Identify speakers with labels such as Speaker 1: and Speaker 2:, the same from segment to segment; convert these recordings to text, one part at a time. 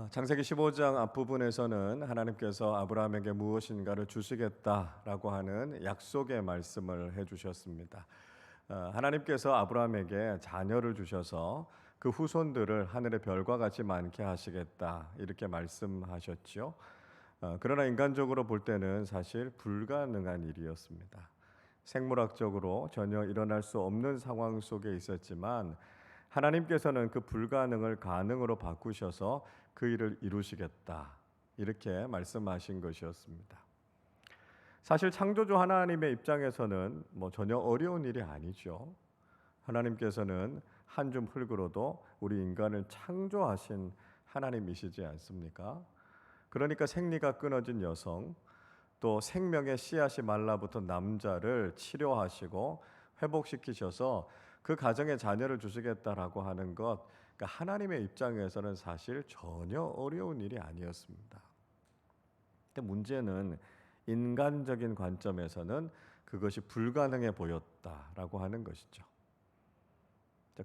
Speaker 1: 창세기 15장 앞부분에서는 하나님께서 아브라함에게 무엇인가를 주시겠다라고 하는 약속의 말씀을 해주셨습니다. 하나님께서 아브라함에게 자녀를 주셔서 그 후손들을 하늘의 별과 같이 많게 하시겠다 이렇게 말씀하셨죠. 그러나 인간적으로 볼 때는 사실 불가능한 일이었습니다. 생물학적으로 전혀 일어날 수 없는 상황 속에 있었지만 하나님께서는 그 불가능을 가능으로 바꾸셔서 그 일을 이루시겠다 이렇게 말씀하신 것이었습니다. 사실 창조주 하나님의 입장에서는 전혀 어려운 일이 아니죠. 하나님께서는 한 줌 흙으로도 우리 인간을 창조하신 하나님이시지 않습니까? 그러니까 생리가 끊어진 여성, 또 생명의 씨앗이 말라붙은 남자를 치료하시고 회복시키셔서 그 가정에 자녀를 주시겠다라고 하는 것, 그러니까 하나님의 입장에서는 사실 전혀 어려운 일이 아니었습니다. 근데 문제는 인간적인 관점에서는 그것이 불가능해 보였다라고 하는 것이죠.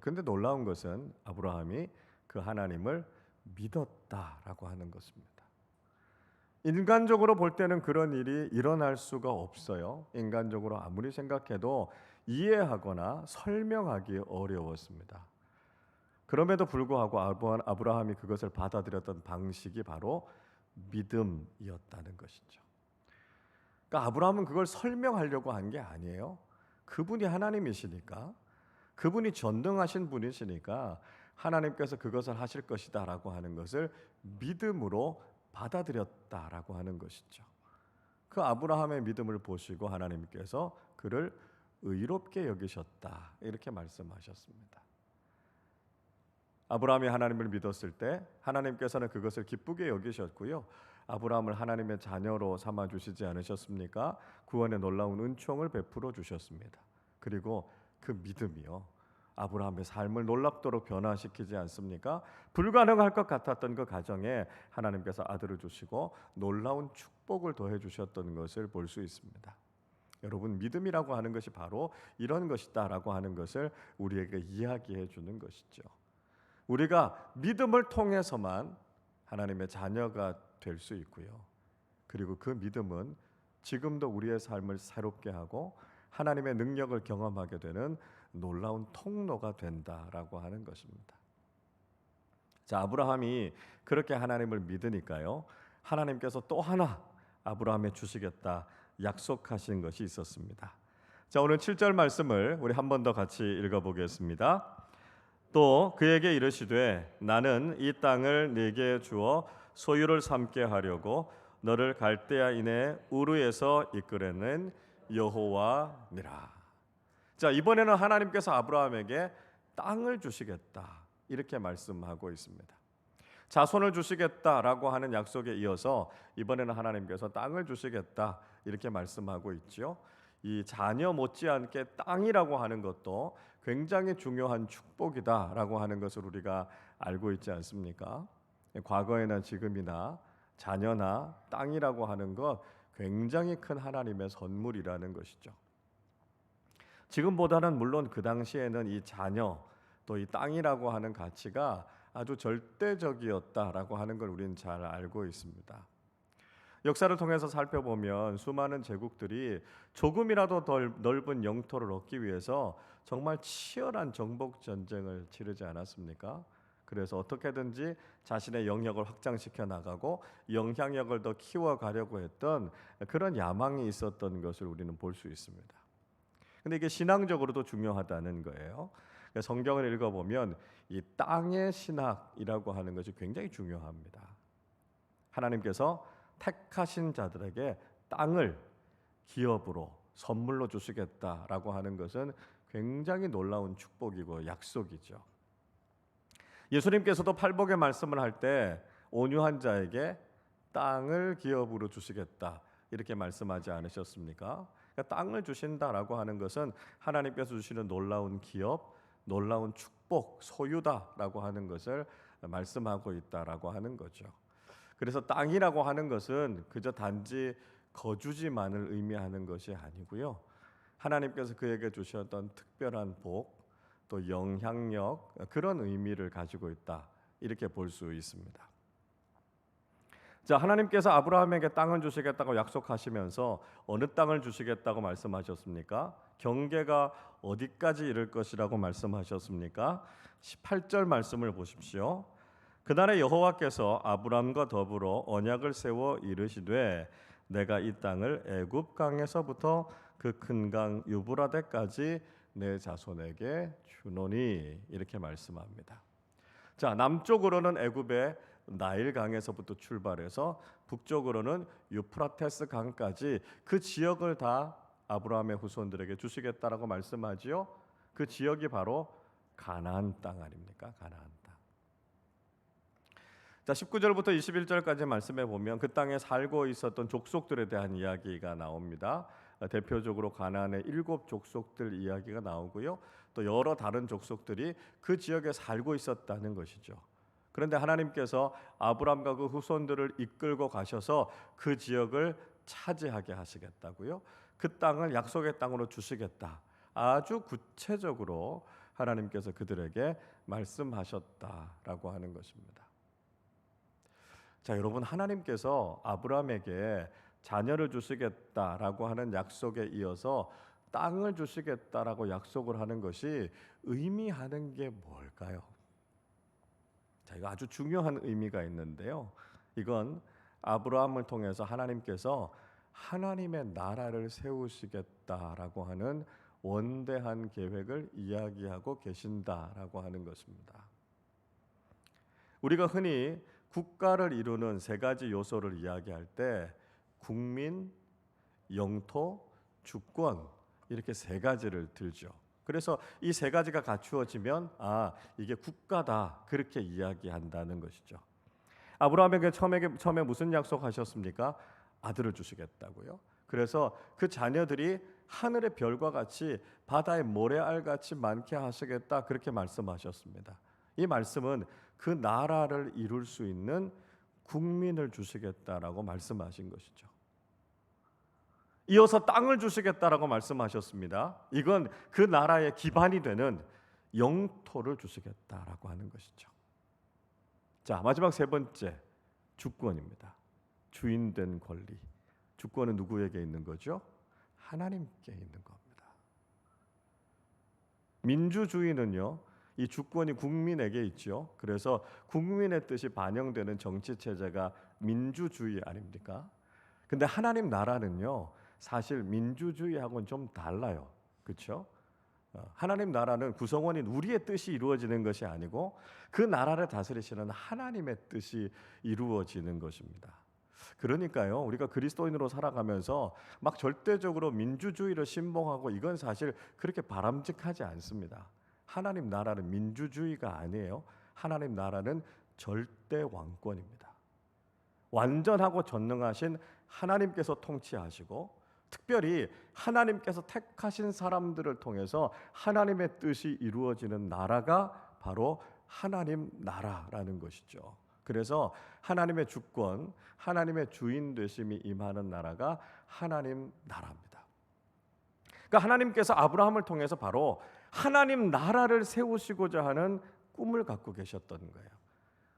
Speaker 1: 그런데 놀라운 것은 아브라함이 그 하나님을 믿었다라고 하는 것입니다. 인간적으로 볼 때는 그런 일이 일어날 수가 없어요. 인간적으로 아무리 생각해도 이해하거나 설명하기 어려웠습니다. 그럼에도 불구하고 아브라함이 그것을 받아들였던 방식이 바로 믿음이었다는 것이죠. 그러니까 아브라함은 그걸 설명하려고 한 게 아니에요. 그분이 하나님이시니까, 그분이 전능하신 분이시니까 하나님께서 그것을 하실 것이다라고 하는 것을 믿음으로 받아들였다라고 하는 것이죠. 그 아브라함의 믿음을 보시고 하나님께서 그를 의롭게 여기셨다 이렇게 말씀하셨습니다. 아브라함이 하나님을 믿었을 때 하나님께서는 그것을 기쁘게 여기셨고요. 아브라함을 하나님의 자녀로 삼아 주시지 않으셨습니까? 구원의 놀라운 은총을 베풀어 주셨습니다. 그리고 그 믿음이요, 아브라함의 삶을 놀랍도록 변화시키지 않습니까? 불가능할 것 같았던 그 가정에 하나님께서 아들을 주시고 놀라운 축복을 더해 주셨던 것을 볼 수 있습니다. 여러분, 믿음이라고 하는 것이 바로 이런 것이다라고 하는 것을 우리에게 이야기해 주는 것이죠. 우리가 믿음을 통해서만 하나님의 자녀가 될 수 있고요. 그리고 그 믿음은 지금도 우리의 삶을 새롭게 하고 하나님의 능력을 경험하게 되는 놀라운 통로가 된다라고 하는 것입니다. 자, 아브라함이 그렇게 하나님을 믿으니까요, 하나님께서 또 하나 아브라함에 주시겠다 약속하신 것이 있었습니다. 자, 오늘 7절 말씀을 우리 한 번 더 같이 읽어보겠습니다. 또 그에게 이르시되 나는 이 땅을 네게 주어 소유를 삼게 하려고 너를 갈대아인의 우르에서 이끌어낸 여호와니라. 자, 이번에는 하나님께서 아브라함에게 땅을 주시겠다 이렇게 말씀하고 있습니다. 자손을 주시겠다라고 하는 약속에 이어서 이번에는 하나님께서 땅을 주시겠다 이렇게 말씀하고 있죠. 이 자녀 못지않게 땅이라고 하는 것도 굉장히 중요한 축복이다라고 하는 것을 우리가 알고 있지 않습니까? 과거에나 지금이나 자녀나 땅이라고 하는 것 굉장히 큰 하나님의 선물이라는 것이죠. 지금보다는 물론 그 당시에는 이 자녀 또 이 땅이라고 하는 가치가 아주 절대적이었다라고 하는 걸 우리는 잘 알고 있습니다. 역사를 통해서 살펴보면 수많은 제국들이 조금이라도 더 넓은 영토를 얻기 위해서 정말 치열한 정복 전쟁을 치르지 않았습니까? 그래서 어떻게든지 자신의 영역을 확장시켜 나가고 영향력을 더 키워가려고 했던 그런 야망이 있었던 것을 우리는 볼 수 있습니다. 근데 이게 신앙적으로도 중요하다는 거예요. 성경을 읽어보면 이 땅의 신학이라고 하는 것이 굉장히 중요합니다. 하나님께서 택하신 자들에게 땅을 기업으로 선물로 주시겠다라고 하는 것은 굉장히 놀라운 축복이고 약속이죠. 예수님께서도 팔복의 말씀을 할 때 온유한 자에게 땅을 기업으로 주시겠다 이렇게 말씀하지 않으셨습니까? 그러니까 땅을 주신다라고 하는 것은 하나님께서 주시는 놀라운 기업, 놀라운 축복, 소유다라고 하는 것을 말씀하고 있다라고 하는 거죠. 그래서 땅이라고 하는 것은 그저 단지 거주지만을 의미하는 것이 아니고요. 하나님께서 그에게 주셨던 특별한 복, 또 영향력, 그런 의미를 가지고 있다 이렇게 볼 수 있습니다. 자, 하나님께서 아브라함에게 땅을 주시겠다고 약속하시면서 어느 땅을 주시겠다고 말씀하셨습니까? 경계가 어디까지 이를 것이라고 말씀하셨습니까? 18절 말씀을 보십시오. 그날에 여호와께서 아브라함과 더불어 언약을 세워 이르시되 내가 이 땅을 애굽 강에서부터 그 큰 강 유브라데까지 내 자손에게 주노니, 이렇게 말씀합니다. 자, 남쪽으로는 애굽의 나일 강에서부터 출발해서 북쪽으로는 유프라테스 강까지 그 지역을 다 아브라함의 후손들에게 주시겠다라고 말씀하지요. 그 지역이 바로 가나안 땅 아닙니까? 가나안 땅. 자, 19절부터 21절까지 말씀해 보면 그 땅에 살고 있었던 족속들에 대한 이야기가 나옵니다. 대표적으로 가나안의 7 족속들 이야기가 나오고요. 또 여러 다른 족속들이 그 지역에 살고 있었다는 것이죠. 그런데 하나님께서 아브라함과 그 후손들을 이끌고 가셔서 그 지역을 차지하게 하시겠다고요. 그 땅을 약속의 땅으로 주시겠다. 아주 구체적으로 하나님께서 그들에게 말씀하셨다라고 하는 것입니다. 자, 여러분, 하나님께서 아브라함에게 자녀를 주시겠다라고 하는 약속에 이어서 땅을 주시겠다라고 약속을 하는 것이 의미하는 게 뭘까요? 자, 이거 아주 중요한 의미가 있는데요. 이건 아브라함을 통해서 하나님께서 하나님의 나라를 세우시겠다라고 하는 원대한 계획을 이야기하고 계신다라고 하는 것입니다. 우리가 흔히 국가를 이루는 3가지 요소를 이야기할 때 국민, 영토, 주권, 이렇게 3가지를 들죠. 그래서 이 3가지가 갖추어지면 이게 국가다, 그렇게 이야기한다는 것이죠. 아브라함에게 처음에 무슨 약속하셨습니까? 아들을 주시겠다고요. 그래서 그 자녀들이 하늘의 별과 같이 바다의 모래알같이 많게 하시겠다, 그렇게 말씀하셨습니다. 이 말씀은 그 나라를 이룰 수 있는 국민을 주시겠다라고 말씀하신 것이죠. 이어서 땅을 주시겠다라고 말씀하셨습니다. 이건 그 나라의 기반이 되는 영토를 주시겠다라고 하는 것이죠. 자, 마지막 3번째, 주권입니다. 주인된 권리. 주권은 누구에게 있는 거죠? 하나님께 있는 겁니다. 민주주의는요, 이 주권이 국민에게 있죠. 그래서 국민의 뜻이 반영되는 정치 체제가 민주주의 아닙니까? 근데 하나님 나라는요, 사실 민주주의하고는 좀 달라요. 그렇죠? 하나님 나라는 구성원인 우리의 뜻이 이루어지는 것이 아니고 그 나라를 다스리시는 하나님의 뜻이 이루어지는 것입니다. 그러니까요, 우리가 그리스도인으로 살아가면서 막 절대적으로 민주주의를 신봉하고 이건 사실 그렇게 바람직하지 않습니다. 하나님 나라는 민주주의가 아니에요. 하나님 나라는 절대 왕권입니다. 완전하고 전능하신 하나님께서 통치하시고 특별히 하나님께서 택하신 사람들을 통해서 하나님의 뜻이 이루어지는 나라가 바로 하나님 나라라는 것이죠. 그래서 하나님의 주권, 하나님의 주인 되심이 임하는 나라가 하나님 나라입니다. 그러니까 하나님께서 아브라함을 통해서 바로 하나님 나라를 세우시고자 하는 꿈을 갖고 계셨던 거예요.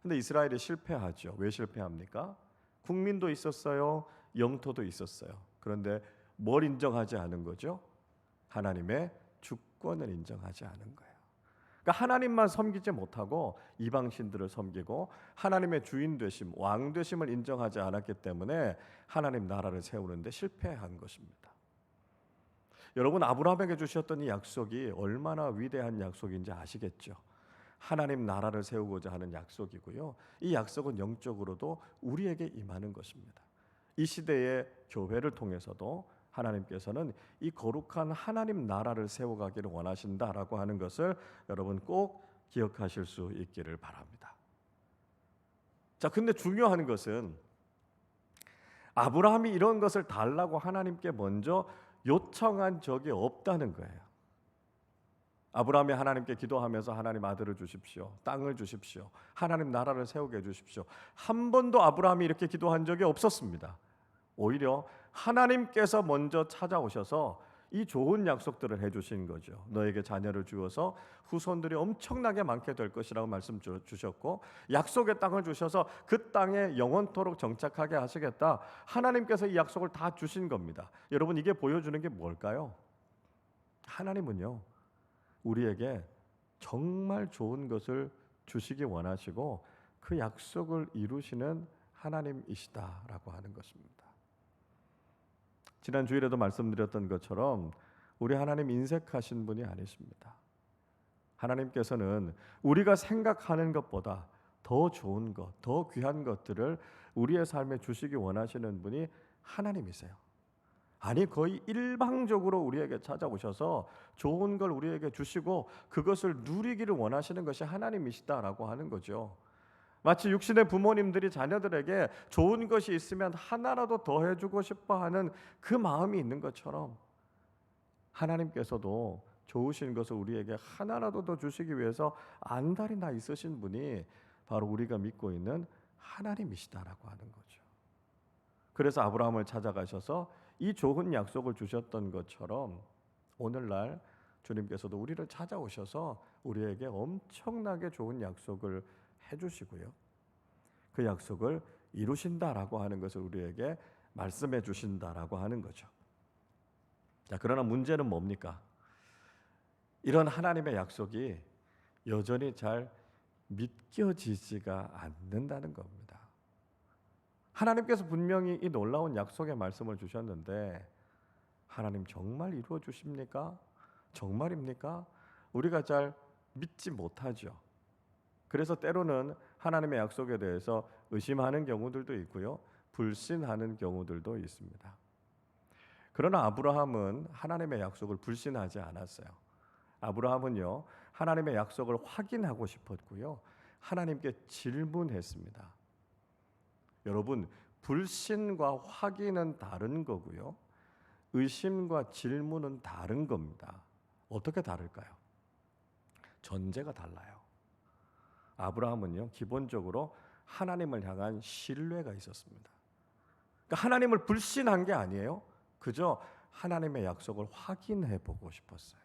Speaker 1: 근데 이스라엘이 실패하죠. 왜 실패합니까? 국민도 있었어요. 영토도 있었어요. 그런데 뭘 인정하지 않은 거죠? 하나님의 주권을 인정하지 않은 거예요. 그러니까 하나님만 섬기지 못하고 이방신들을 섬기고 하나님의 주인 되심, 왕 되심을 인정하지 않았기 때문에 하나님 나라를 세우는데 실패한 것입니다. 여러분, 아브라함에게 주셨던 이 약속이 얼마나 위대한 약속인지 아시겠죠? 하나님 나라를 세우고자 하는 약속이고요. 이 약속은 영적으로도 우리에게 임하는 것입니다. 이 시대의 교회를 통해서도 하나님께서는 이 거룩한 하나님 나라를 세워가기를 원하신다라고 하는 것을 여러분 꼭 기억하실 수 있기를 바랍니다. 자, 근데 중요한 것은 아브라함이 이런 것을 달라고 하나님께 먼저 요청한 적이 없다는 거예요. 아브라함이 하나님께 기도하면서 하나님 아들을 주십시오. 땅을 주십시오. 하나님 나라를 세우게 해주십시오. 한 번도 아브라함이 이렇게 기도한 적이 없었습니다. 오히려 하나님께서 먼저 찾아오셔서 이 좋은 약속들을 해주신 거죠. 너에게 자녀를 주어서 후손들이 엄청나게 많게 될 것이라고 말씀 주셨고, 약속의 땅을 주셔서 그 땅에 영원토록 정착하게 하시겠다. 하나님께서 이 약속을 다 주신 겁니다. 여러분, 이게 보여주는 게 뭘까요? 하나님은요, 우리에게 정말 좋은 것을 주시기 원하시고 그 약속을 이루시는 하나님이시다라고 하는 것입니다. 지난 주일에도 말씀드렸던 것처럼 우리 하나님 인색하신 분이 아니십니다. 하나님께서는 우리가 생각하는 것보다 더 좋은 것, 더 귀한 것들을 우리의 삶에 주시기 원하시는 분이 하나님이세요. 아니, 거의 일방적으로 우리에게 찾아오셔서 좋은 걸 우리에게 주시고 그것을 누리기를 원하시는 것이 하나님이시다라고 하는 거죠. 마치 육신의 부모님들이 자녀들에게 좋은 것이 있으면 하나라도 더 해주고 싶어하는 그 마음이 있는 것처럼, 하나님께서도 좋으신 것을 우리에게 하나라도 더 주시기 위해서 안달이나 있으신 분이 바로 우리가 믿고 있는 하나님이시다라고 하는 거죠. 그래서 아브라함을 찾아가셔서 이 좋은 약속을 주셨던 것처럼 오늘날 주님께서도 우리를 찾아오셔서 우리에게 엄청나게 좋은 약속을 해주시고요, 그 약속을 이루신다라고 하는 것을 우리에게 말씀해 주신다라고 하는 거죠. 자, 그러나 문제는 뭡니까? 이런 하나님의 약속이 여전히 잘 믿겨지지가 않는다는 겁니다. 하나님께서 분명히 이 놀라운 약속의 말씀을 주셨는데 하나님 정말 이루어 주십니까? 정말입니까? 우리가 잘 믿지 못하죠. 그래서 때로는 하나님의 약속에 대해서 의심하는 경우들도 있고요, 불신하는 경우들도 있습니다. 그러나 아브라함은 하나님의 약속을 불신하지 않았어요. 아브라함은요, 하나님의 약속을 확인하고 싶었고요, 하나님께 질문했습니다. 여러분, 불신과 확인은 다른 거고요, 의심과 질문은 다른 겁니다. 어떻게 다를까요? 전제가 달라요. 아브라함은요, 기본적으로 하나님을 향한 신뢰가 있었습니다. 그러니까 하나님을 불신한 게 아니에요. 그저 하나님의 약속을 확인해 보고 싶었어요.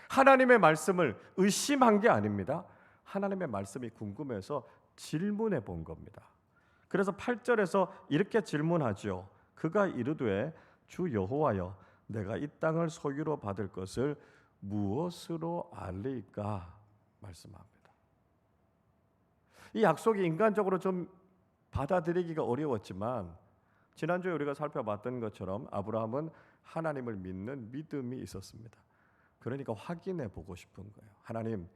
Speaker 1: 하나님의 말씀을 의심한 게 아닙니다. 하나님의 말씀이 궁금해서 질문해 본 겁니다. 그래서 8절에서 이렇게 질문하죠. 그가 이르되 주 여호와여, 내가 이 땅을 소유로 받을 것을 무엇으로 알리까? 말씀합니다. 이 약속이 인간적으로 좀 받아들이기가 어려웠지만 지난주에 우리가 살펴봤던 것처럼 아브라함은 하나님을 믿는 믿음이 있었습니다. 그러니까 확인해 보고 싶은 거예요. 하나님,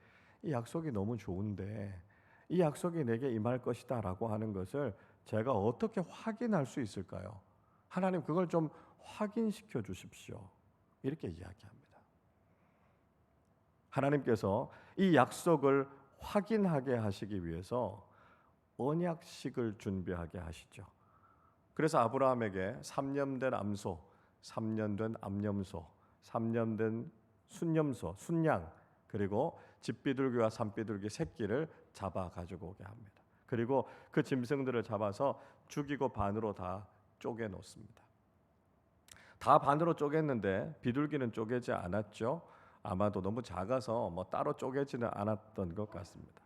Speaker 1: 이 약속이 너무 좋은데 이 약속이 내게 임할 것이다 라고 하는 것을 제가 어떻게 확인할 수 있을까요? 하나님, 그걸 좀 확인시켜 주십시오. 이렇게 이야기합니다. 하나님께서 이 약속을 확인하게 하시기 위해서 언약식을 준비하게 하시죠. 그래서 아브라함에게 3년 된 암소, 3년 된 암염소, 3년 된 순염소, 순양, 그리고 집비둘기와 산비둘기 새끼를 잡아 가지고 오게 합니다. 그리고 그 짐승들을 잡아서 죽이고 반으로 다 쪼개 놓습니다. 다 반으로 쪼갰는데 비둘기는 쪼개지 않았죠. 아마도 너무 작아서 따로 쪼개지는 않았던 것 같습니다.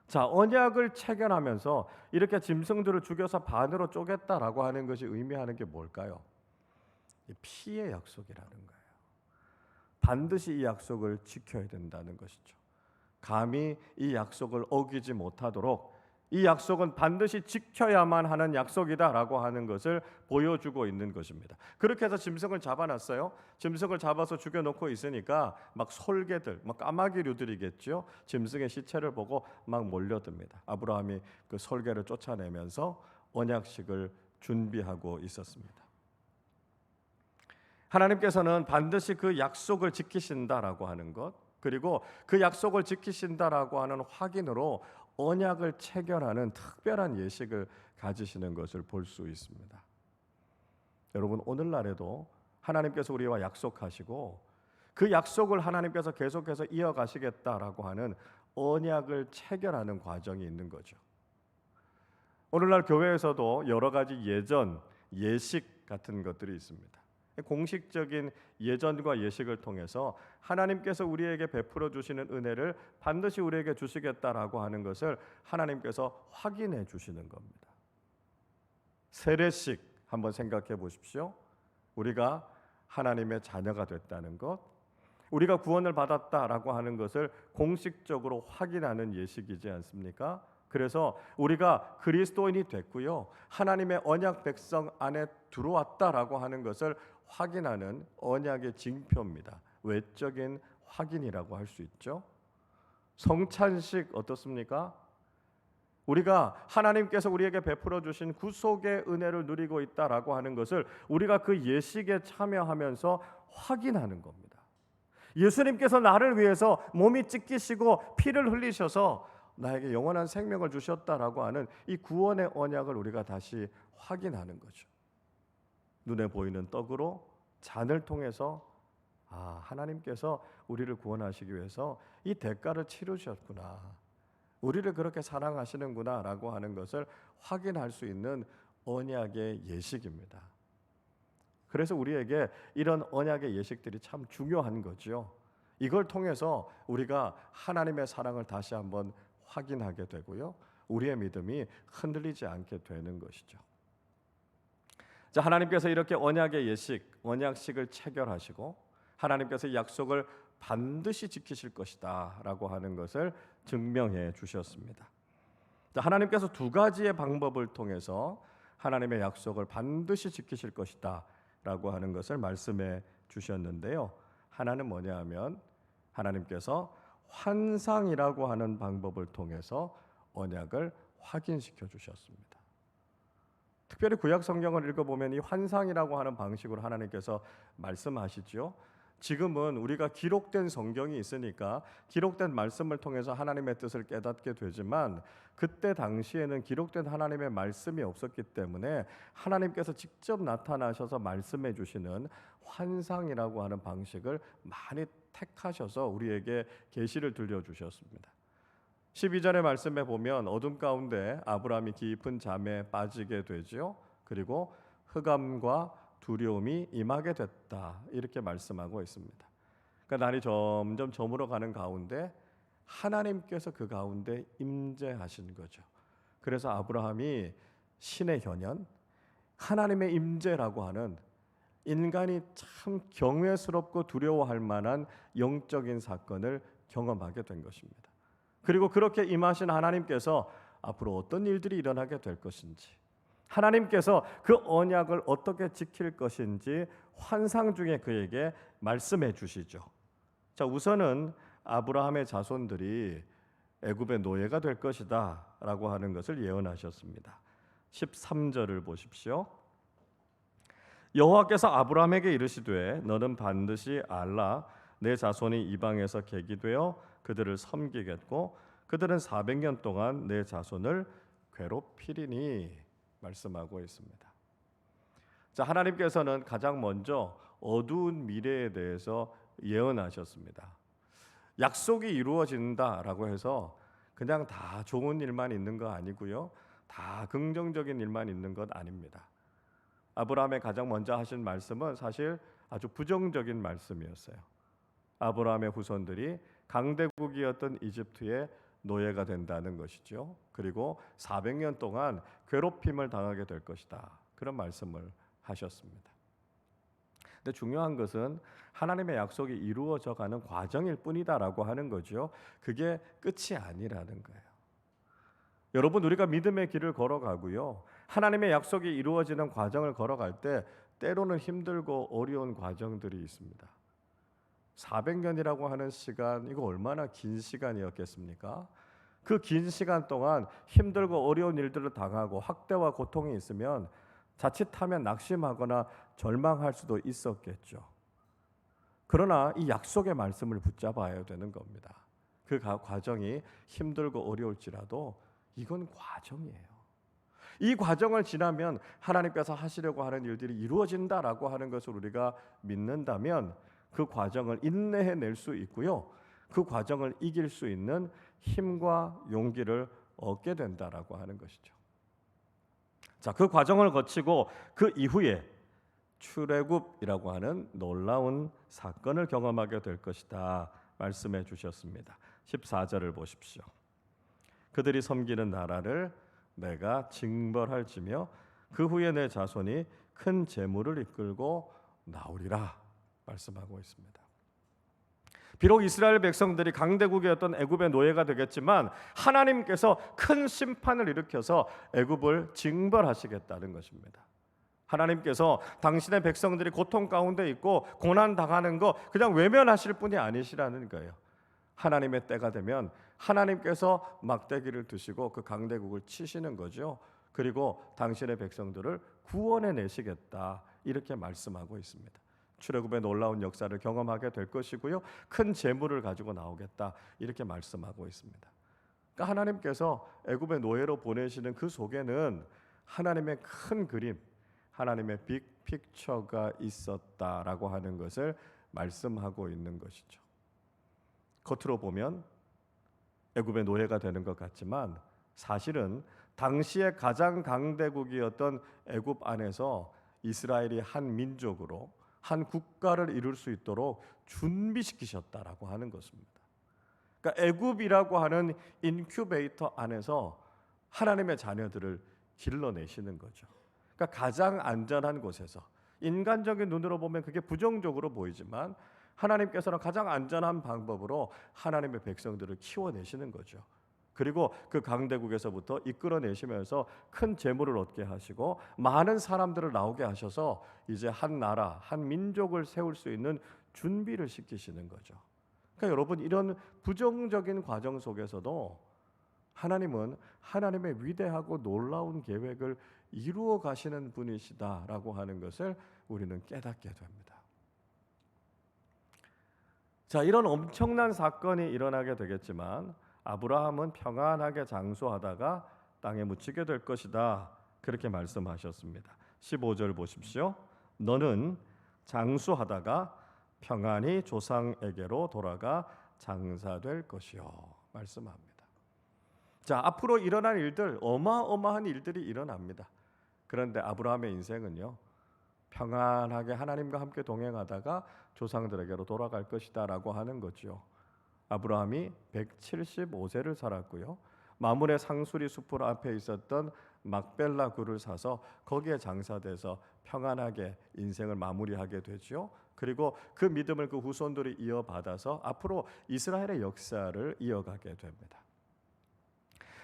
Speaker 1: 자, 언약을 체결하면서 이렇게 짐승들을 죽여서 반으로 쪼갰다라고 하는 것이 의미하는 게 뭘까요? 피의 약속이라는 거예요. 반드시 이 약속을 지켜야 된다는 것이죠. 감히 이 약속을 어기지 못하도록 이 약속은 반드시 지켜야만 하는 약속이다라고 하는 것을 보여주고 있는 것입니다. 그렇게 해서 짐승을 잡아놨어요. 짐승을 잡아서 죽여놓고 있으니까 막 솔개들, 막 까마귀류들이겠죠. 짐승의 시체를 보고 막 몰려듭니다. 아브라함이 그 솔개를 쫓아내면서 언약식을 준비하고 있었습니다. 하나님께서는 반드시 그 약속을 지키신다라고 하는 것, 그리고 그 약속을 지키신다라고 하는 확인으로 언약을 체결하는 특별한 예식을 가지시는 것을 볼 수 있습니다. 여러분, 오늘날에도 하나님께서 우리와 약속하시고 그 약속을 하나님께서 계속해서 이어가시겠다라고 하는 언약을 체결하는 과정이 있는 거죠. 오늘날 교회에서도 여러 가지 예전, 예식 같은 것들이 있습니다. 공식적인 예전과 예식을 통해서 하나님께서 우리에게 베풀어 주시는 은혜를 반드시 우리에게 주시겠다라고 하는 것을 하나님께서 확인해 주시는 겁니다. 세례식 한번 생각해 보십시오. 우리가 하나님의 자녀가 됐다는 것, 우리가 구원을 받았다라고 하는 것을 공식적으로 확인하는 예식이지 않습니까? 그래서 우리가 그리스도인이 됐고요, 하나님의 언약 백성 안에 들어왔다라고 하는 것을 확인하는 언약의 징표입니다. 외적인 확인이라고 할 수 있죠. 성찬식 어떻습니까? 우리가 하나님께서 우리에게 베풀어 주신 구속의 은혜를 누리고 있다라고 하는 것을 우리가 그 예식에 참여하면서 확인하는 겁니다. 예수님께서 나를 위해서 몸이 찢기시고 피를 흘리셔서 나에게 영원한 생명을 주셨다라고 하는 이 구원의 언약을 우리가 다시 확인하는 거죠. 눈에 보이는 떡으로 잔을 통해서 하나님께서 우리를 구원하시기 위해서 이 대가를 치르셨구나, 우리를 그렇게 사랑하시는구나 라고 하는 것을 확인할 수 있는 언약의 예식입니다. 그래서 우리에게 이런 언약의 예식들이 참 중요한 거죠. 이걸 통해서 우리가 하나님의 사랑을 다시 한번 확인하게 되고요, 우리의 믿음이 흔들리지 않게 되는 것이죠. 자, 하나님께서 이렇게 언약의 예식, 언약식을 체결하시고 하나님께서 약속을 반드시 지키실 것이다 라고 하는 것을 증명해 주셨습니다. 자, 하나님께서 두 가지의 방법을 통해서 하나님의 약속을 반드시 지키실 것이다 라고 하는 것을 말씀해 주셨는데요, 하나는 뭐냐 하면 하나님께서 환상이라고 하는 방법을 통해서 언약을 확인시켜 주셨습니다. 특별히 구약 성경을 읽어보면 이 환상이라고 하는 방식으로 하나님께서 말씀하시죠. 지금은 우리가 기록된 성경이 있으니까 기록된 말씀을 통해서 하나님의 뜻을 깨닫게 되지만, 그때 당시에는 기록된 하나님의 말씀이 없었기 때문에 하나님께서 직접 나타나셔서 말씀해 주시는 환상이라고 하는 방식을 많이 택하셔서 우리에게 계시를 들려주셨습니다. 12절의 말씀에 보면 어둠 가운데 아브라함이 깊은 잠에 빠지게 되죠. 그리고 흑암과 두려움이 임하게 됐다, 이렇게 말씀하고 있습니다. 그러니까 날이 점점 저물어 가는 가운데 하나님께서 그 가운데 임재하신 거죠. 그래서 아브라함이 신의 현현, 하나님의 임재라고 하는 인간이 참 경외스럽고 두려워할 만한 영적인 사건을 경험하게 된 것입니다. 그리고 그렇게 임하신 하나님께서 앞으로 어떤 일들이 일어나게 될 것인지, 하나님께서 그 언약을 어떻게 지킬 것인지 환상 중에 그에게 말씀해 주시죠. 자, 우선은 아브라함의 자손들이 애굽의 노예가 될 것이다 라고 하는 것을 예언하셨습니다. 13절을 보십시오. 여호와께서 아브라함에게 이르시되 너는 반드시 알라, 내 자손이 이방에서 계기되어 그들을 섬기겠고 그들은 400년 동안 내 자손을 괴롭히리니 말씀하고 있습니다. 자, 하나님께서는 가장 먼저 어두운 미래에 대해서 예언하셨습니다. 약속이 이루어진다라고 해서 그냥 다 좋은 일만 있는 거 아니고요, 다 긍정적인 일만 있는 것 아닙니다. 아브라함의 가장 먼저 하신 말씀은 사실 아주 부정적인 말씀이었어요. 아브라함의 후손들이 강대국이었던 이집트의 노예가 된다는 것이죠. 그리고 400년 동안 괴롭힘을 당하게 될 것이다, 그런 말씀을 하셨습니다. 근데 중요한 것은 하나님의 약속이 이루어져 가는 과정일 뿐이다라고 하는 거죠. 그게 끝이 아니라는 거예요. 여러분, 우리가 믿음의 길을 걸어가고요, 하나님의 약속이 이루어지는 과정을 걸어갈 때 때로는 힘들고 어려운 과정들이 있습니다. 400년이라고 하는 시간, 이거 얼마나 긴 시간이었겠습니까? 그 긴 시간 동안 힘들고 어려운 일들을 당하고 학대와 고통이 있으면 자칫하면 낙심하거나 절망할 수도 있었겠죠. 그러나 이 약속의 말씀을 붙잡아야 되는 겁니다. 그 과정이 힘들고 어려울지라도 이건 과정이에요. 이 과정을 지나면 하나님께서 하시려고 하는 일들이 이루어진다라고 하는 것을 우리가 믿는다면 그 과정을 인내해낼 수 있고요, 그 과정을 이길 수 있는 힘과 용기를 얻게 된다라고 하는 것이죠. 자, 그 과정을 거치고 그 이후에 출애굽이라고 하는 놀라운 사건을 경험하게 될 것이다 말씀해 주셨습니다. 14절을 보십시오. 그들이 섬기는 나라를 내가 징벌할지며 그 후에 내 자손이 큰 재물을 이끌고 나오리라 말씀하고 있습니다. 비록 이스라엘 백성들이 강대국이었던 애굽의 노예가 되겠지만 하나님께서 큰 심판을 일으켜서 애굽을 징벌하시겠다는 것입니다. 하나님께서 당신의 백성들이 고통 가운데 있고 고난 당하는 거 그냥 외면하실 분이 아니시라는 거예요. 하나님의 때가 되면 하나님께서 막대기를 드시고 그 강대국을 치시는 거죠. 그리고 당신의 백성들을 구원해 내시겠다 이렇게 말씀하고 있습니다. 출애굽의 놀라운 역사를 경험하게 될 것이고요. 큰 재물을 가지고 나오겠다 이렇게 말씀하고 있습니다. 그러니까 하나님께서 애굽의 노예로 보내시는 그 속에는 하나님의 큰 그림, 하나님의 빅픽처가 있었다라고 하는 것을 말씀하고 있는 것이죠. 겉으로 보면 애굽의 노예가 되는 것 같지만 사실은 당시에 가장 강대국이었던 애굽 안에서 이스라엘이 한 민족으로 한 국가를 이룰 수 있도록 준비시키셨다라고 하는 것입니다. 그러니까 애굽이라고 하는 인큐베이터 안에서 하나님의 자녀들을 길러내시는 거죠. 그러니까 가장 안전한 곳에서 인간적인 눈으로 보면 그게 부정적으로 보이지만 하나님께서는 가장 안전한 방법으로 하나님의 백성들을 키워내시는 거죠. 그리고 그 강대국에서부터 이끌어내시면서 큰 재물을 얻게 하시고 많은 사람들을 나오게 하셔서 이제 한 나라, 한 민족을 세울 수 있는 준비를 시키시는 거죠. 그러니까 여러분 이런 부정적인 과정 속에서도 하나님은 하나님의 위대하고 놀라운 계획을 이루어 가시는 분이시다라고 하는 것을 우리는 깨닫게 됩니다. 자, 이런 엄청난 사건이 일어나게 되겠지만 아브라함은 평안하게 장수하다가 땅에 묻히게 될 것이다. 그렇게 말씀하셨습니다. 15절 보십시오. 너는 장수하다가 평안히 조상에게로 돌아가 장사될 것이요. 말씀합니다. 자, 앞으로 일어날 일들, 어마어마한 일들이 일어납니다. 그런데 아브라함의 인생은요, 평안하게 하나님과 함께 동행하다가 조상들에게로 돌아갈 것이다라고 하는 거죠. 아브라함이 175세를 살았고요. 마므레 상수리 숲을 앞에 있었던 막벨라 굴을 사서 거기에 장사돼서 평안하게 인생을 마무리하게 되죠. 그리고 그 믿음을 그 후손들이 이어받아서 앞으로 이스라엘의 역사를 이어가게 됩니다.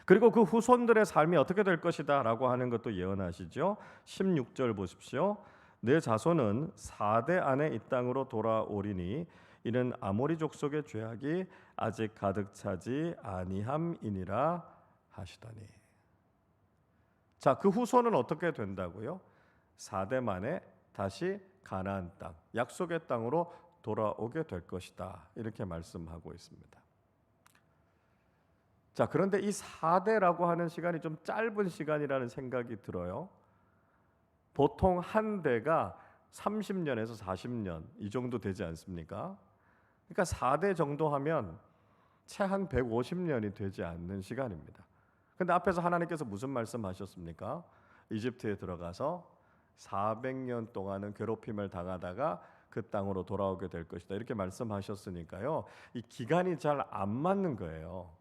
Speaker 1: 그리고 그 후손들의 삶이 어떻게 될 것이다 라고 하는 것도 예언하시죠. 16절 보십시오. 내 자손은 4대 안에 이 땅으로 돌아오리니 이는 아모리 족속의 죄악이 아직 가득 차지 아니함이니라 하시더니. 자, 그 후손은 어떻게 된다고요? 4대 만에 다시 가나안 땅, 약속의 땅으로 돌아오게 될 것이다. 이렇게 말씀하고 있습니다. 자, 그런데 이 4대라고 하는 시간이 좀 짧은 시간이라는 생각이 들어요. 보통 한 대가 30년에서 40년 이 정도 되지 않습니까? 그러니까 4대 정도 하면 채 한 150년이 되지 않는 시간입니다. 근데 앞에서 하나님께서 무슨 말씀하셨습니까? 이집트에 들어가서 400년 동안은 괴롭힘을 당하다가 그 땅으로 돌아오게 될 것이다. 이렇게 말씀하셨으니까요. 이 기간이 잘 안 맞는 거예요.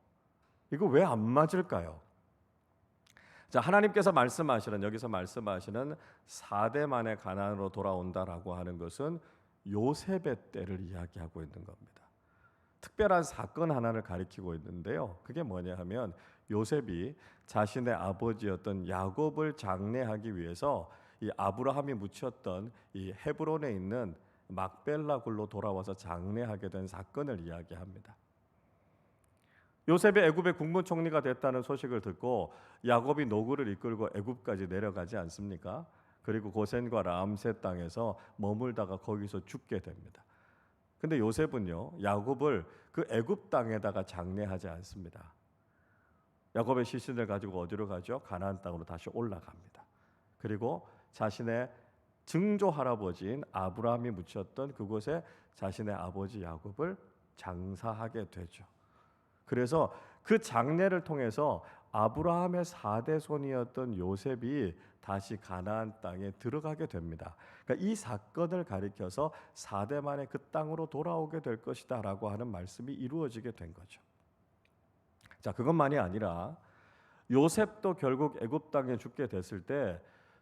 Speaker 1: 이거 왜 안 맞을까요? 자, 하나님께서 말씀하시는 여기서 말씀하시는 4대 만에 가나안으로 돌아온다라고 하는 것은 요셉의 때를 이야기하고 있는 겁니다. 특별한 사건 하나를 가리키고 있는데요. 그게 뭐냐 하면 요셉이 자신의 아버지였던 야곱을 장례하기 위해서 이 아브라함이 묻혔던 이 헤브론에 있는 막벨라 굴로 돌아와서 장례하게 된 사건을 이야기합니다. 요셉이 애굽의 국무총리가 됐다는 소식을 듣고 야곱이 노구를 이끌고 애굽까지 내려가지 않습니까? 그리고 고센과 람세 땅에서 머물다가 거기서 죽게 됩니다. 근데 요셉은요, 야곱을 그 애굽 땅에다가 장례하지 않습니다. 야곱의 시신을 가지고 어디로 가죠? 가나안 땅으로 다시 올라갑니다. 그리고 자신의 증조 할아버지인 아브라함이 묻혔던 그곳에 자신의 아버지 야곱을 장사하게 되죠. 그래서 그 장례를 통해서 아브라함의 4대 손이었던 요셉이 다시 가나안 땅에 들어가게 됩니다. 그러니까 이 사건을 가리켜서 4대 만에 그 땅으로 돌아오게 될 것이다라고 하는 말씀이 이루어지게 된 거죠. 자, 그것만이 아니라 요셉도 결국 애굽 땅에 죽게 됐을 때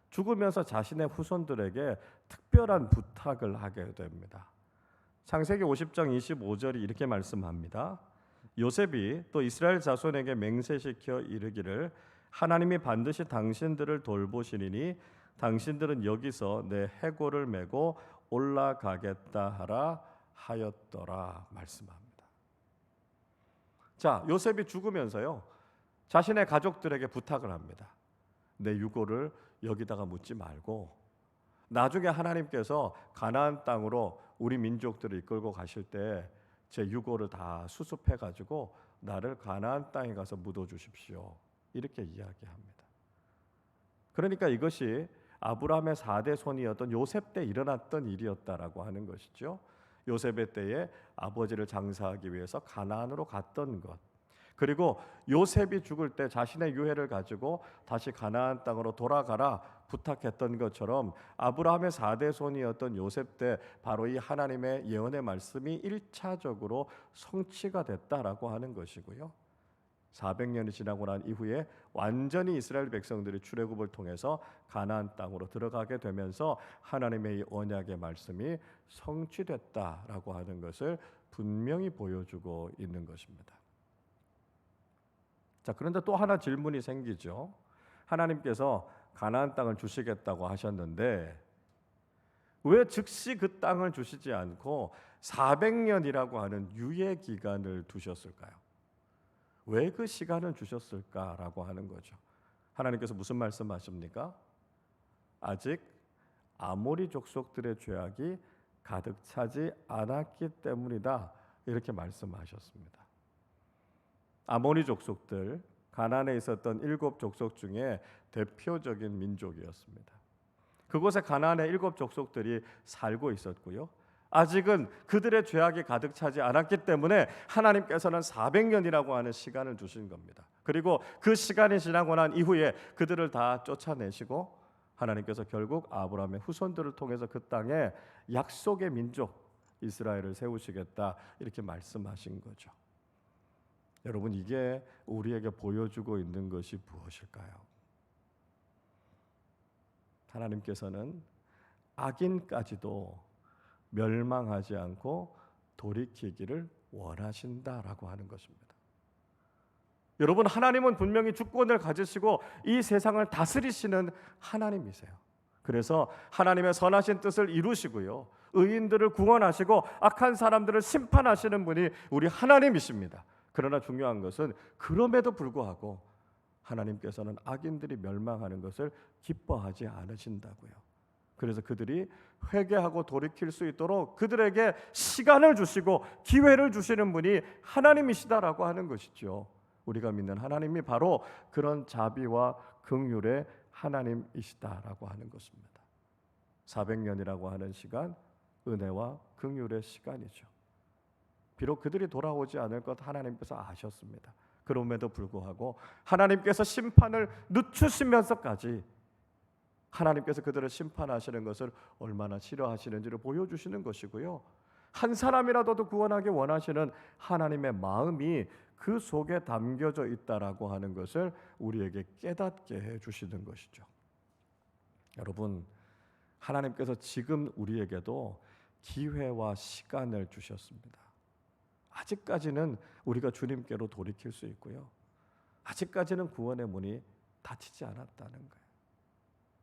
Speaker 1: 죽으면서 자신의 후손들에게 특별한 부탁을 하게 됩니다. 창세기 50장 25절이 이렇게 말씀합니다. 요셉이 또 이스라엘 자손에게 맹세시켜 이르기를 하나님이 반드시 당신들을 돌보시리니 당신들은 여기서 내 해골을 메고 올라가겠다 하라 하였더라 말씀합니다. 자, 요셉이 죽으면서요 자신의 가족들에게 부탁을 합니다. 내 유골을 여기다가 묻지 말고 나중에 하나님께서 가나안 땅으로 우리 민족들을 이끌고 가실 때 제 유골을 다 수습해 가지고 나를 가나안 땅에 가서 묻어 주십시오. 이렇게 이야기합니다. 그러니까 이것이 아브라함의 4대 손이었던 요셉 때 일어났던 일이었다라고 하는 것이죠. 요셉의 때에 아버지를 장사하기 위해서 가나안으로 갔던 것. 그리고 요셉이 죽을 때 자신의 유해를 가지고 다시 가나안 땅으로 돌아가라 부탁했던 것처럼 아브라함의 4대 손이었던 요셉 때 바로 이 하나님의 예언의 말씀이 1차적으로 성취가 됐다라고 하는 것이고요. 400년이 지나고 난 이후에 완전히 이스라엘 백성들이 출애굽을 통해서 가나안 땅으로 들어가게 되면서 하나님의 이 언약의 말씀이 성취됐다라고 하는 것을 분명히 보여주고 있는 것입니다. 자, 그런데 또 하나 질문이 생기죠. 하나님께서 가나안 땅을 주시겠다고 하셨는데 왜 즉시 그 땅을 주시지 않고 400년이라고 하는 유예 기간을 두셨을까요? 왜 그 시간을 주셨을까라고 하는 거죠. 하나님께서 무슨 말씀하십니까? 아직 아모리 족속들의 죄악이 가득 차지 않았기 때문이다. 이렇게 말씀하셨습니다. 아모리 족속들, 가나안에 있었던 7 족속 중에 대표적인 민족이었습니다. 그곳에 가나안의 7 족속들이 살고 있었고요. 아직은 그들의 죄악이 가득 차지 않았기 때문에 하나님께서는 400년이라고 하는 시간을 주신 겁니다. 그리고 그 시간이 지나고 난 이후에 그들을 다 쫓아내시고 하나님께서 결국 아브라함의 후손들을 통해서 그 땅에 약속의 민족 이스라엘을 세우시겠다 이렇게 말씀하신 거죠. 여러분, 이게 우리에게 보여주고 있는 것이 무엇일까요? 하나님께서는 악인까지도 멸망하지 않고 돌이키기를 원하신다라고 하는 것입니다. 여러분, 하나님은 분명히 주권을 가지시고 이 세상을 다스리시는 하나님이세요. 그래서 하나님의 선하신 뜻을 이루시고요, 의인들을 구원하시고 악한 사람들을 심판하시는 분이 우리 하나님이십니다. 그러나 중요한 것은 그럼에도 불구하고 하나님께서는 악인들이 멸망하는 것을 기뻐하지 않으신다고요. 그래서 그들이 회개하고 돌이킬 수 있도록 그들에게 시간을 주시고 기회를 주시는 분이 하나님이시다라고 하는 것이죠. 우리가 믿는 하나님이 바로 그런 자비와 긍휼의 하나님이시다라고 하는 것입니다. 400년이라고 하는 시간, 은혜와 긍휼의 시간이죠. 비록 그들이 돌아오지 않을 것 하나님께서 아셨습니다. 그럼에도 불구하고 하나님께서 심판을 늦추시면서까지 하나님께서 그들을 심판하시는 것을 얼마나 싫어하시는지를 보여주시는 것이고요. 한 사람이라도 구원하기 원하시는 하나님의 마음이 그 속에 담겨져 있다라고 하는 것을 우리에게 깨닫게 해주시는 것이죠. 여러분, 하나님께서 지금 우리에게도 기회와 시간을 주셨습니다. 아직까지는 우리가 주님께로 돌이킬 수 있고요. 아직까지는 구원의 문이 닫히지 않았다는 거예요.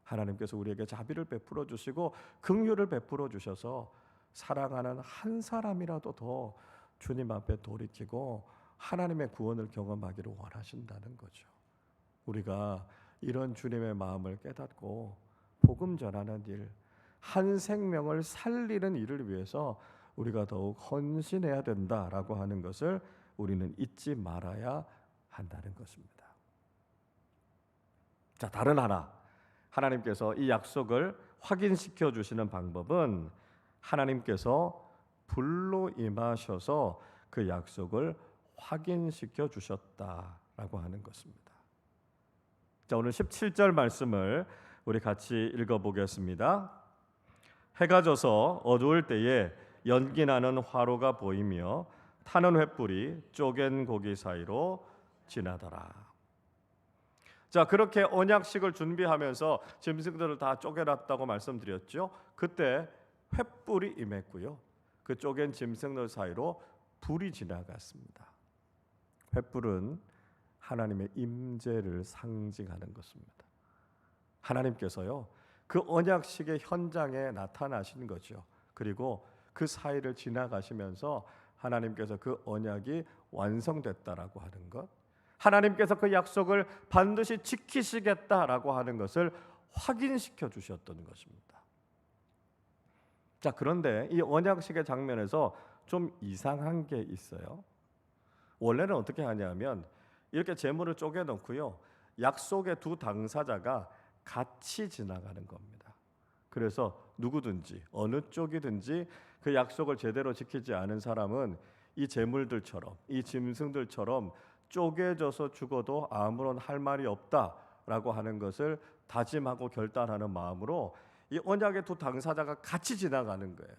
Speaker 1: 하나님께서 우리에게 자비를 베풀어 주시고 긍휼을 베풀어 주셔서 사랑하는 한 사람이라도 더 주님 앞에 돌이키고 하나님의 구원을 경험하기를 원하신다는 거죠. 우리가 이런 주님의 마음을 깨닫고 복음 전하는 일, 한 생명을 살리는 일을 위해서 우리가 더욱 헌신해야 된다라고 하는 것을 우리는 잊지 말아야 한다는 것입니다. 자, 다른 하나, 하나님께서 이 약속을 확인시켜 주시는 방법은 하나님께서 불로 임하셔서 그 약속을 확인시켜 주셨다라고 하는 것입니다. 자, 오늘 17절 말씀을 우리 같이 읽어보겠습니다. 해가 져서 어두울 때에 연기나는 화로가 보이며 타는 횃불이 쪼갠 고기 사이로 지나더라. 자, 그렇게 언약식을 준비하면서 짐승들을 다 쪼개놨다고 말씀드렸죠. 그때 횃불이 임했고요. 그 쪼갠 짐승들 사이로 불이 지나갔습니다. 횃불은 하나님의 임재를 상징하는 것입니다. 하나님께서요, 그 언약식의 현장에 나타나신 거죠. 그리고 그 사이를 지나가시면서 하나님께서 그 언약이 완성됐다라고 하는 것, 하나님께서 그 약속을 반드시 지키시겠다라고 하는 것을 확인시켜 주셨던 것입니다. 자, 그런데 이 언약식의 장면에서 좀 이상한 게 있어요. 원래는 어떻게 하냐면 이렇게 제물을 쪼개 놓고요, 약속의 두 당사자가 같이 지나가는 겁니다. 그래서 누구든지 어느 쪽이든지 그 약속을 제대로 지키지 않은 사람은 이 제물들처럼, 이 짐승들처럼 쪼개져서 죽어도 아무런 할 말이 없다라고 하는 것을 다짐하고 결단하는 마음으로 이 언약의 두 당사자가 같이 지나가는 거예요.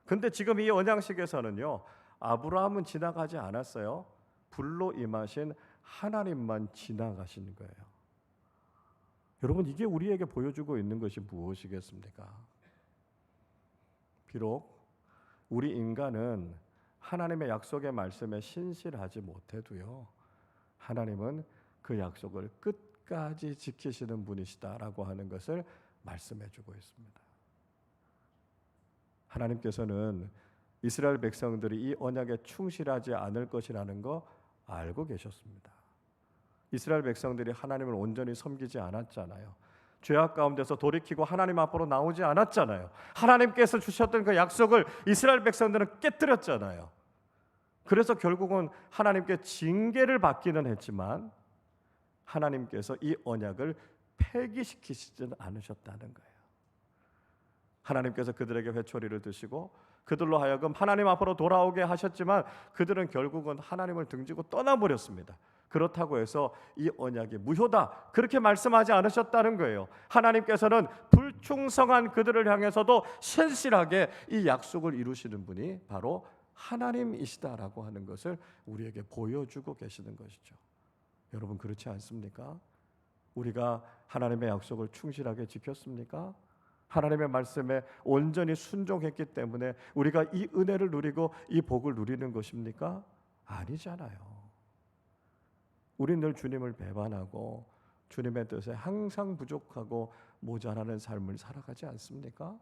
Speaker 1: 근데 지금 이 언약식에서는요, 아브라함은 지나가지 않았어요. 불로 임하신 하나님만 지나가신 거예요. 여러분, 이게 우리에게 보여주고 있는 것이 무엇이겠습니까? 비록 우리 인간은 하나님의 약속의 말씀에 신실하지 못해도요, 하나님은 그 약속을 끝까지 지키시는 분이시다라고 하는 것을 말씀해주고 있습니다. 하나님께서는 이스라엘 백성들이 이 언약에 충실하지 않을 것이라는 거 알고 계셨습니다. 이스라엘 백성들이 하나님을 온전히 섬기지 않았잖아요. 죄악 가운데서 돌이키고 하나님 앞으로 나오지 않았잖아요. 하나님께서 주셨던 그 약속을 이스라엘 백성들은 깨뜨렸잖아요. 그래서 결국은 하나님께 징계를 받기는 했지만 하나님께서 이 언약을 폐기시키시지는 않으셨다는 거예요. 하나님께서 그들에게 회초리를 드시고 그들로 하여금 하나님 앞으로 돌아오게 하셨지만 그들은 결국은 하나님을 등지고 떠나버렸습니다. 그렇다고 해서 이 언약이 무효다, 그렇게 말씀하지 않으셨다는 거예요. 하나님께서는 불충성한 그들을 향해서도 신실하게 이 약속을 이루시는 분이 바로 하나님이시다라고 하는 것을 우리에게 보여주고 계시는 것이죠. 여러분, 그렇지 않습니까? 우리가 하나님의 약속을 충실하게 지켰습니까? 하나님의 말씀에 온전히 순종했기 때문에 우리가 이 은혜를 누리고 이 복을 누리는 것입니까? 아니잖아요. 우린 늘 주님을 배반하고 주님의 뜻에 항상 부족하고 모자라는 삶을 살아가지 않습니까?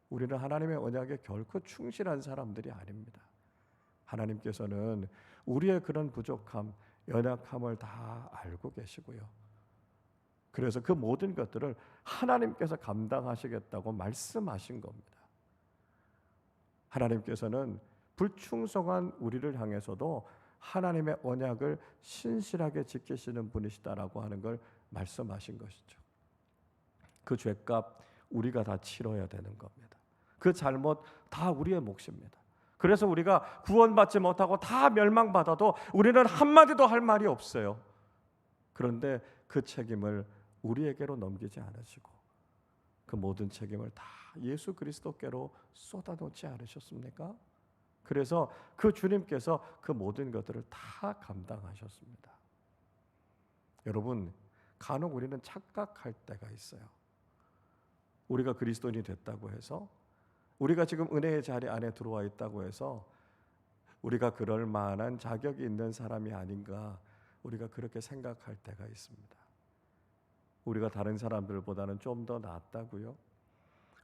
Speaker 1: 우리는 하나님의 언약에 결코 충실한 사람들이 아닙니다. 하나님께서는 우리의 그런 부족함, 연약함을 다 알고 계시고요. 그래서 그 모든 것들을 하나님께서 감당하시겠다고 말씀하신 겁니다. 하나님께서는 불충성한 우리를 향해서도 하나님의 언약을 신실하게 지키시는 분이시다라고 하는 걸 말씀하신 것이죠. 그 죄값 우리가 다 치러야 되는 겁니다. 그 잘못 다 우리의 몫입니다. 그래서 우리가 구원받지 못하고 다 멸망받아도 우리는 한마디도 할 말이 없어요. 그런데 그 책임을 우리에게로 넘기지 않으시고 그 모든 책임을 다 예수 그리스도께로 쏟아놓지 않으셨습니까? 그래서 그 주님께서 그 모든 것들을 다 감당하셨습니다. 여러분, 간혹 우리는 착각할 때가 있어요. 우리가 그리스도인이 됐다고 해서, 우리가 지금 은혜의 자리 안에 들어와 있다고 해서 우리가 그럴 만한 자격이 있는 사람이 아닌가, 우리가 그렇게 생각할 때가 있습니다. 우리가 다른 사람들보다는 좀 더 낫다고요?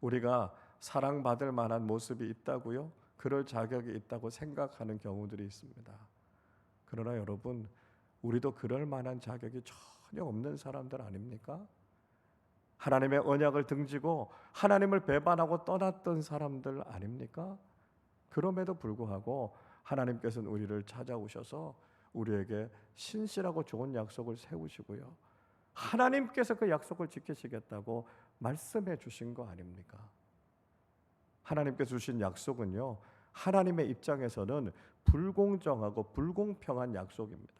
Speaker 1: 우리가 사랑받을 만한 모습이 있다고요? 그럴 자격이 있다고 생각하는 경우들이 있습니다. 그러나 여러분, 우리도 그럴 만한 자격이 전혀 없는 사람들 아닙니까? 하나님의 언약을 등지고 하나님을 배반하고 떠났던 사람들 아닙니까? 그럼에도 불구하고 하나님께서는 우리를 찾아오셔서 우리에게 신실하고 좋은 약속을 세우시고요, 하나님께서 그 약속을 지키시겠다고 말씀해 주신 거 아닙니까? 하나님께서 주신 약속은요, 하나님의 입장에서는 불공정하고 불공평한 약속입니다.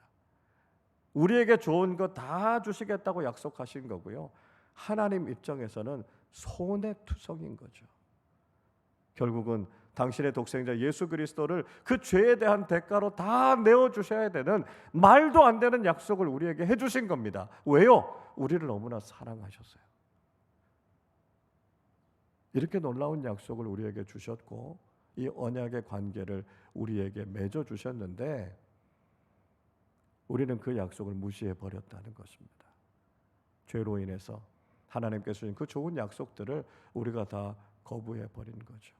Speaker 1: 우리에게 좋은 거 다 주시겠다고 약속하신 거고요. 하나님 입장에서는 손해투성인 거죠. 결국은 당신의 독생자 예수 그리스도를 그 죄에 대한 대가로 다 내어주셔야 되는 말도 안 되는 약속을 우리에게 해주신 겁니다. 왜요? 우리를 너무나 사랑하셨어요. 이렇게 놀라운 약속을 우리에게 주셨고 이 언약의 관계를 우리에게 맺어주셨는데 우리는 그 약속을 무시해 버렸다는 것입니다. 죄로 인해서 하나님께서 주신 그 좋은 약속들을 우리가 다 거부해 버린 거죠.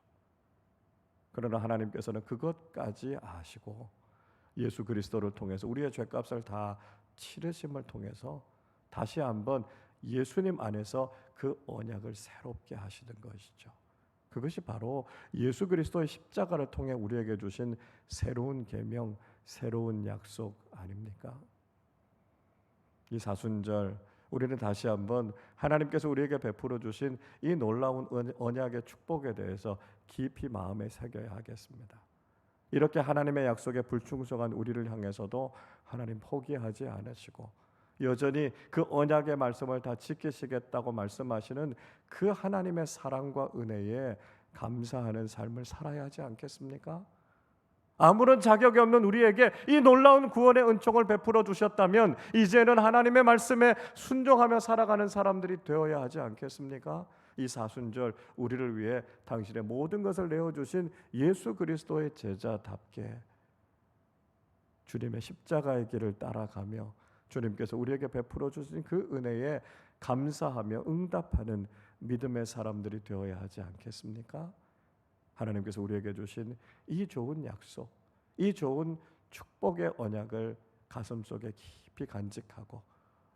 Speaker 1: 그러나 하나님께서는 그것까지 아시고 예수 그리스도를 통해서 우리의 죄값을 다 치르심을 통해서 다시 한번 예수님 안에서 그 언약을 새롭게 하시는 것이죠. 그것이 바로 예수 그리스도의 십자가를 통해 우리에게 주신 새로운 계명, 새로운 약속 아닙니까? 이 사순절 우리는 다시 한번 하나님께서 우리에게 베풀어 주신 이 놀라운 언약의 축복에 대해서 깊이 마음에 새겨야 하겠습니다. 이렇게 하나님의 약속에 불충성한 우리를 향해서도 하나님 포기하지 않으시고 여전히 그 언약의 말씀을 다 지키시겠다고 말씀하시는 그 하나님의 사랑과 은혜에 감사하는 삶을 살아야 하지 않겠습니까? 아무런 자격이 없는 우리에게 이 놀라운 구원의 은총을 베풀어 주셨다면 이제는 하나님의 말씀에 순종하며 살아가는 사람들이 되어야 하지 않겠습니까? 이 사순절 우리를 위해 당신의 모든 것을 내어주신 예수 그리스도의 제자답게 주님의 십자가의 길을 따라가며 주님께서 우리에게 베풀어 주신 그 은혜에 감사하며 응답하는 믿음의 사람들이 되어야 하지 않겠습니까? 하나님께서 우리에게 주신 이 좋은 약속, 이 좋은 축복의 언약을 가슴속에 깊이 간직하고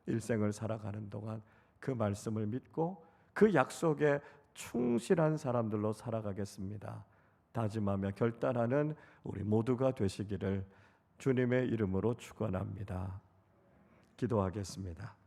Speaker 1: 일생을 살아가는 동안 그 말씀을 믿고 그 약속에 충실한 사람들로 살아가겠습니다. 다짐하며 결단하는 우리 모두가 되시기를 주님의 이름으로 축원합니다. 기도하겠습니다.